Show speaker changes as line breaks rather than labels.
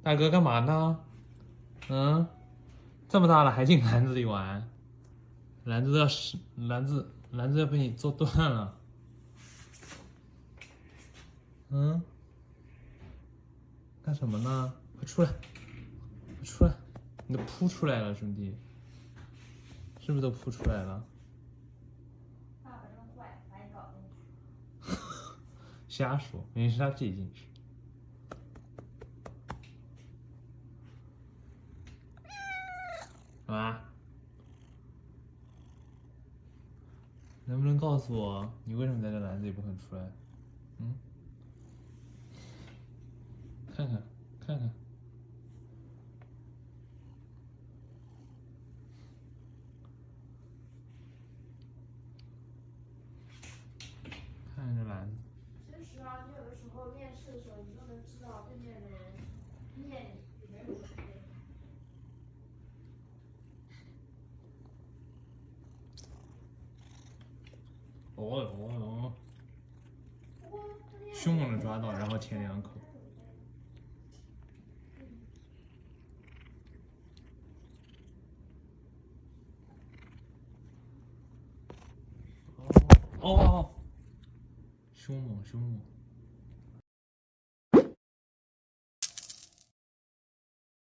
大哥干嘛呢？嗯，这么大了还进篮子里玩，篮子要被你做断了。嗯，干什么呢？快出来，快出来！你都扑出来了，兄弟，是不是都扑出来了？
爸爸真坏，把你搞进去。
瞎说，明明是他自己进去。干嘛？能不能告诉我你为什么在这篮子里不肯出来？嗯，看看，看看，看看这篮子。
其实啊，你有的时候面试的时候，你就能知道对面的人面有没有准备。
哦哦，
不过他那样
凶猛的抓到，然后舔两口。哦哦，凶猛凶猛。